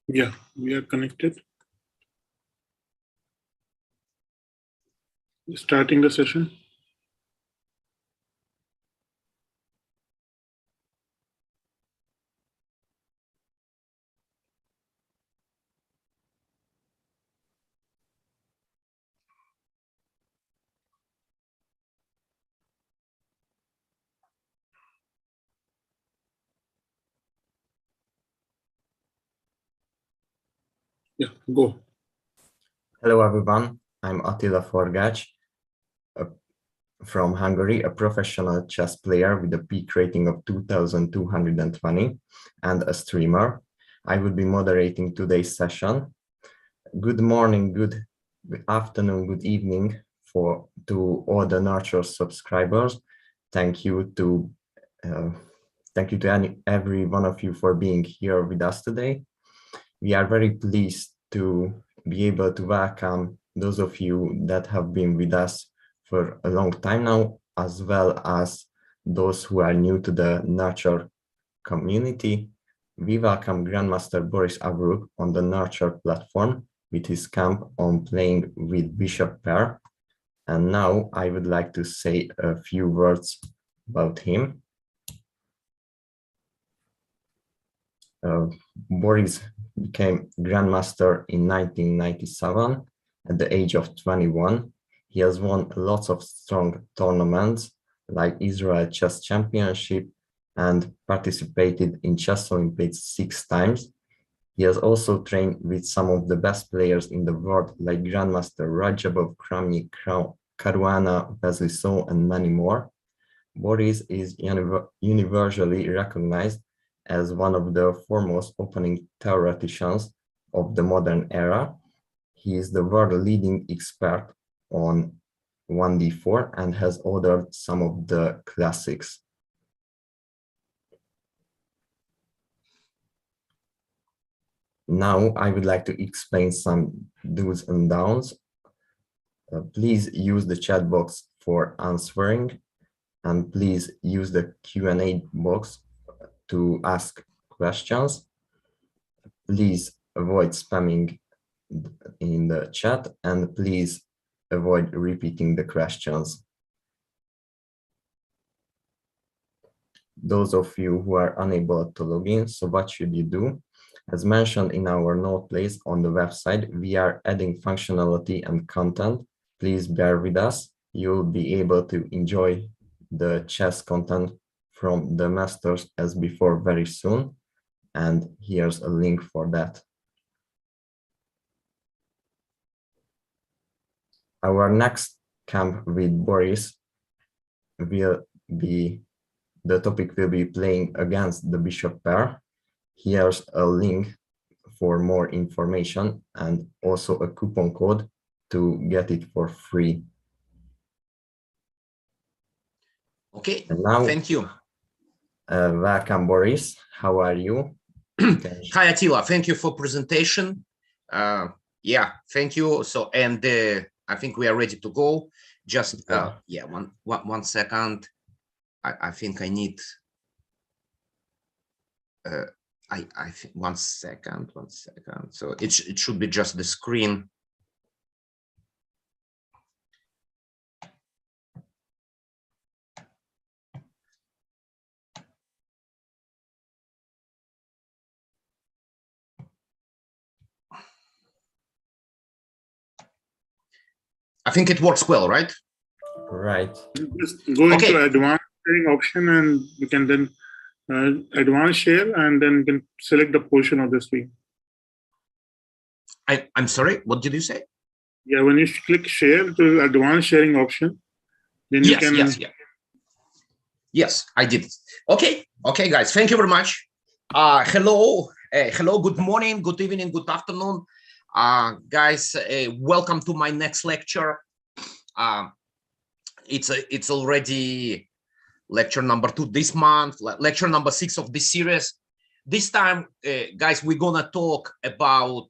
Yeah, we are connected. Starting the session. Yeah, go. Hello everyone, I'm Attila Forgács from Hungary, a professional chess player with a peak rating of 2220 and a streamer. I will be moderating today's session. Good morning, good afternoon, good evening to all the Nurture subscribers. Thank you to every one of you for being here with us today. We are very pleased to be able to welcome those of you that have been with us for a long time now, as well as those who are new to the Nurture community. We welcome Grandmaster Boris Avruk on the Nurture platform with his camp on playing with bishop pair. And now I would like to say a few words about him. Boris became Grandmaster in 1997 at the age of 21. He has won lots of strong tournaments like Israel Chess Championship and participated in Chess Olympiads 6 times. He has also trained with some of the best players in the world like Grandmaster Radjabov, Kramnik, Caruana, Vasily, and many more. Boris is universally recognized as one of the foremost opening theoreticians of the modern era. He is the world-leading expert on 1d4 and has authored some of the classics. Now I would like to explain some do's and don'ts. Please use the chat box for answering, and please use the Q&A box to ask questions. Please avoid spamming in the chat and please avoid repeating the questions. Those of you who are unable to log in, so what should you do? As mentioned in our note place on the website, we are adding functionality and content. Please bear with us. You'll be able to enjoy the chess content from the masters as before very soon, and here's a link for that. Our next camp with Boris will be, the topic will be playing against the bishop pair. Here's a link for more information and also a coupon code to get it for free. Okay, and now, thank you. Welcome, Boris. How are you? Hi, Attila. Thank you for presentation. Yeah, thank you. So, and I think we are ready to go. Just yeah, one second. I think I need. I think one second. So it should be just the screen. I think it works well, right? Right. Just go into advanced sharing option and you can then advanced share and then you can select the portion of the screen. I'm sorry, what did you say? Yeah, when you click share to advanced sharing option, then you can. Yes, I did. Okay, guys, thank you very much. Hello, good morning, good evening, good afternoon. Guys, welcome to my next lecture. It's already lecture number 2 this month, lecture number 6 of this series. This time, guys, we're gonna talk about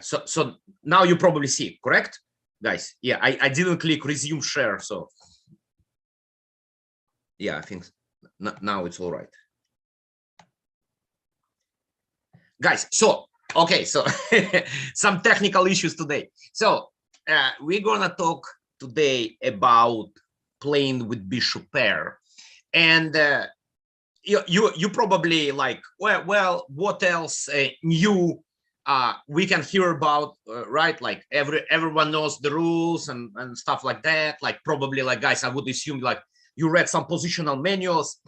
so now you probably see, correct, guys? Yeah, I didn't click resume share, so yeah, I think now it's all right. guys, so okay, so some technical issues today. So we're gonna talk today about playing with bishop pair, and you probably like, well, what else new we can hear about, right? Like everyone knows the rules and stuff like that. Like probably, like, guys, I would assume like you read some positional manuals,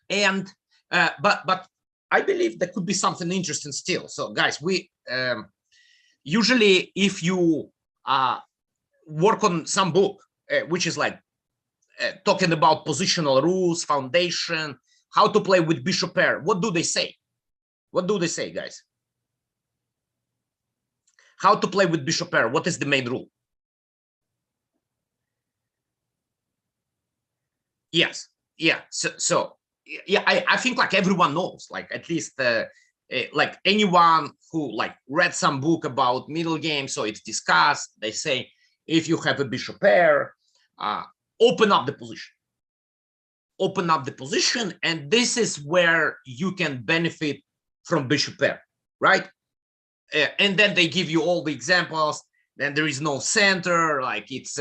and but I believe there could be something interesting still. So guys, we usually, if you work on some book which is like talking about positional rules, foundation, how to play with bishop pair, what do they say? What do they say, guys? How to play with bishop pair, what is the main rule? Yes, yeah, so yeah, I think like everyone knows, like at least like anyone who like read some book about middle game, so it's discussed. They say if you have a bishop pair, open up the position. Open up the position, and this is where you can benefit from bishop pair, right? And then they give you all the examples. Then there is no center, like it's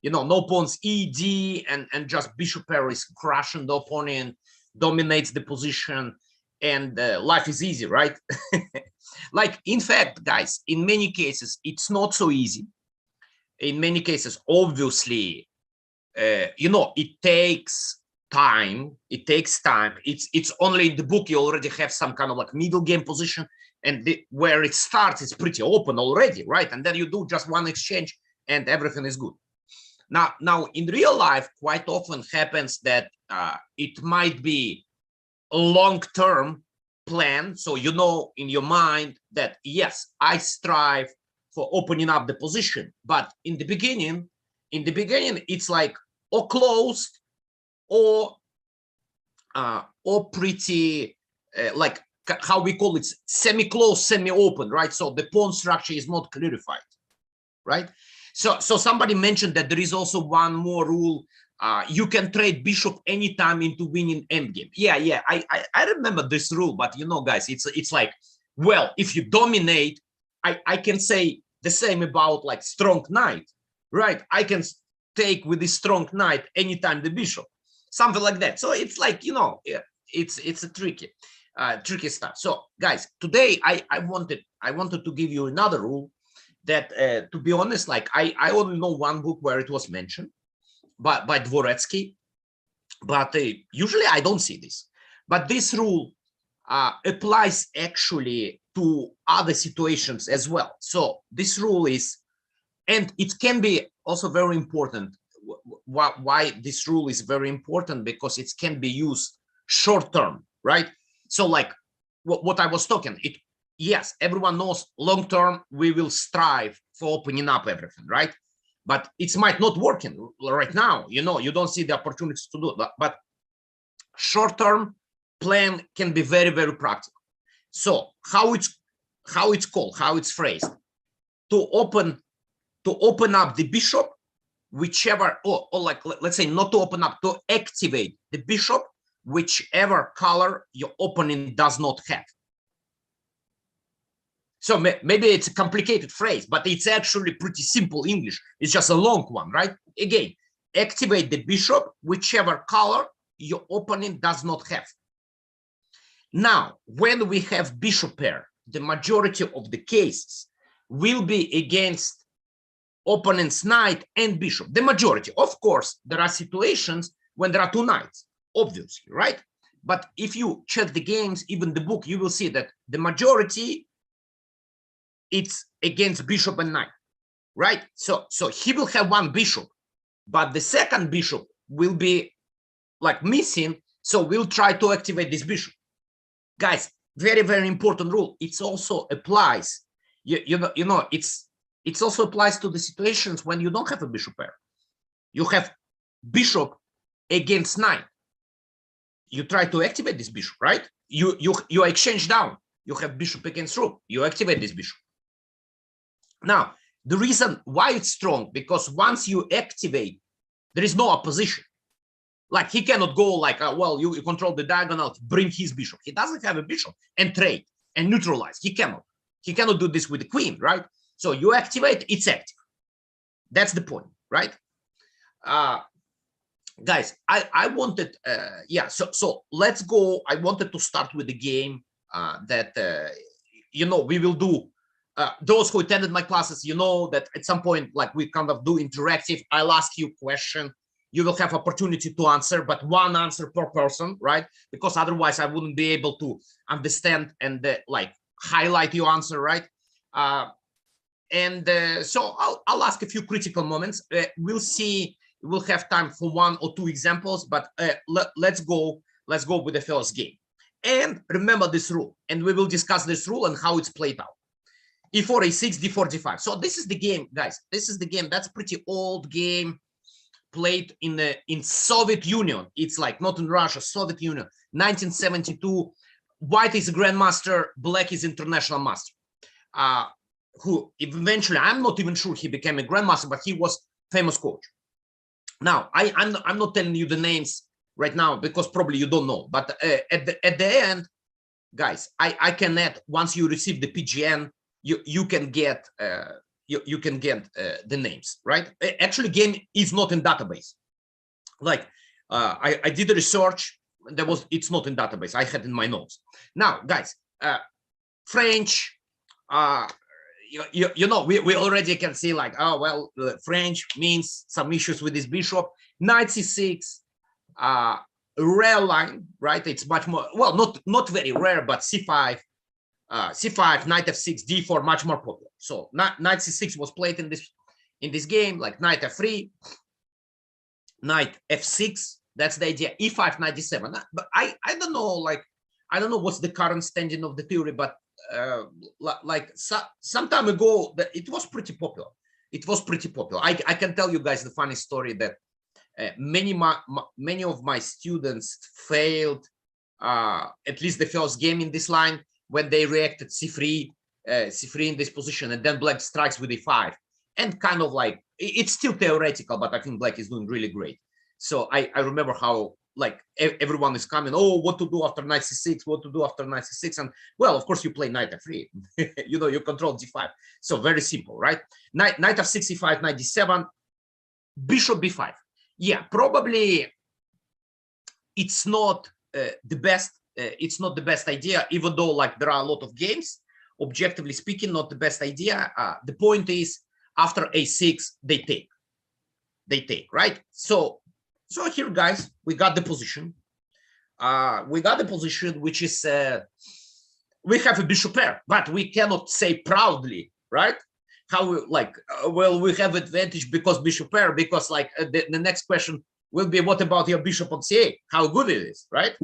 you know, no pawns ED, and just bishop pair is crushing the opponent, dominates the position, and life is easy, right? Like, in fact, guys, in many cases it's not so easy. In many cases, obviously, you know, it takes time. It takes time. It's only in the book you already have some kind of like middle game position, and where it starts, it's pretty open already, right? And then you do just one exchange and everything is good. Now in real life, quite often happens that it might be a long-term plan. So you know in your mind that, yes, I strive for opening up the position, but in the beginning, it's like or closed or pretty like how we call it, semi-closed, semi-open, right? So the pawn structure is not clarified, right? So somebody mentioned that there is also one more rule. You can trade bishop anytime into winning endgame. Yeah, I remember this rule, but you know, guys, it's like, well, if you dominate, I can say the same about like strong knight, right? I can take with this strong knight anytime the bishop, something like that. So it's like, you know, it's a tricky stuff. So guys, today I wanted to give you another rule that to be honest, like I only know one book where it was mentioned by Dvoretsky, but usually I don't see this. But this rule applies actually to other situations as well. So this rule is, and it can be also very important. Why this rule is very important? Because it can be used short term, right? So like what I was talking, yes, everyone knows long term we will strive for opening up everything, right? But it might not working right now, you know, you don't see the opportunities to do it, but short term plan can be very, very practical. So how it's called, how it's phrased, to open up the bishop, whichever, or like, let's say not to open up, to activate the bishop, whichever color your opponent does not have. So maybe it's a complicated phrase, but it's actually pretty simple English. It's just a long one, right? Again, activate the bishop, whichever color your opponent does not have. Now, when we have bishop pair, the majority of the cases will be against opponent's knight and bishop. The majority, of course, there are situations when there are two knights, obviously, right? But if you check the games, even the book, you will see that the majority, it's against bishop and knight, right? So he will have one bishop, but the second bishop will be like missing. So we'll try to activate this bishop. Guys, very, very important rule. It also applies, you know, it also applies to the situations when you don't have a bishop pair. You have bishop against knight. You try to activate this bishop, right? You exchange down. You have bishop against rook. You activate this bishop. Now, the reason why it's strong, because once you activate, there is no opposition. Like he cannot go like, well, you control the diagonal, bring his bishop. He doesn't have a bishop and trade. and neutralize. He cannot do this with the queen, right? So you activate, it's active. That's the point, right? Guys, I wanted, so let's go. I wanted to start with the game that, we will do. Those who attended my classes, that at some point, like, we kind of do interactive. I'll ask you a question. You will have opportunity to answer, but one answer per person, right? Because otherwise I wouldn't be able to understand and like highlight your answer, right? So I'll ask a few critical moments. We'll see. We'll have time for one or two examples, but let's go with the first game. And remember this rule, and we will discuss this rule and how it's played out. E4, A6, D4, D5. So this is the game, guys. This is the game. That's pretty old game played in Soviet Union. It's like not in Russia, Soviet Union, 1972. White is a grandmaster, black is international master. Who eventually, I'm not even sure he became a grandmaster, but he was famous coach. Now, I'm not telling you the names right now because probably you don't know. But at the end, guys, I can add, once you receive the PGN, you can get the names, right? Actually, game is not in database. Like I did the research. It's not in database. I had in my notes. Now, guys, French. We already can see, like, oh well, French means some issues with this bishop. Knight c6, rare line, right? It's much more, well, not very rare, but c5, c5, knight f6, d4, much more popular. So knight c6 was played in this game, like knight f3, knight f6. That's the idea. e5, knight d7. But I don't know, like, I don't know what's the current standing of the theory, but some time ago, it was pretty popular. It was pretty popular. I can tell you guys the funny story that many of my students failed at least the first game in this line when they reacted c3 in this position, and then black strikes with e5, and kind of like, it's still theoretical, but I think black is doing really great. So I remember how, like, everyone is coming, oh, what to do after knight c6, what to do after knight c6, and well, of course you play knight f3. You control d5. So very simple, right? Knight f6, e5, knight d7, bishop b5. Yeah, probably it's not the best. It's not the best idea, even though, like, there are a lot of games. Objectively speaking, not the best idea. The point is, after a6, they take, right? So here, guys, we got the position. Which is, we have a bishop pair, but we cannot say proudly, right? How, like, well, we have advantage because bishop pair, because, like, the next question will be, what about your bishop on c8? How good it is, right?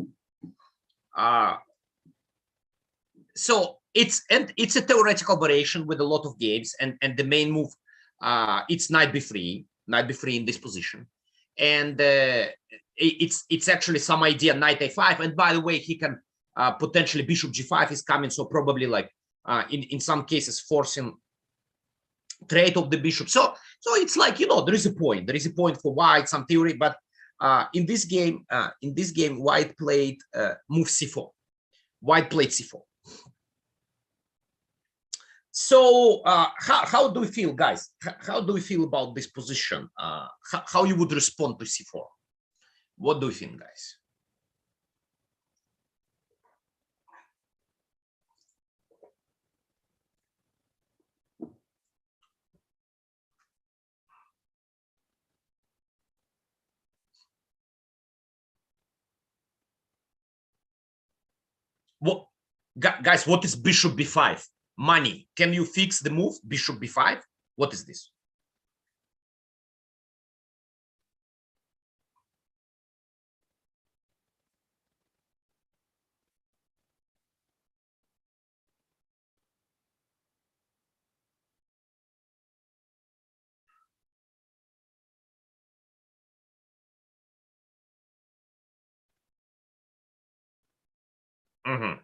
So it's a theoretical variation with a lot of games, and the main move, it's knight b3 in this position, and it's actually some idea knight a5, and by the way, he can potentially bishop g5 is coming, so probably, like, in some cases forcing trade of the bishop. So it's like, there is a point for white, some theory, but in this game, white played move c4. White played c4. So how do we feel, guys? How do we feel about this position? How you would respond to c4? What do you think, guys? What, guys, what is bishop b5? Money. Can you fix the move bishop b5? What is this? Mm-hmm.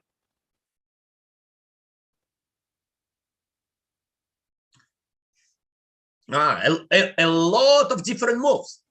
A lot of different moves.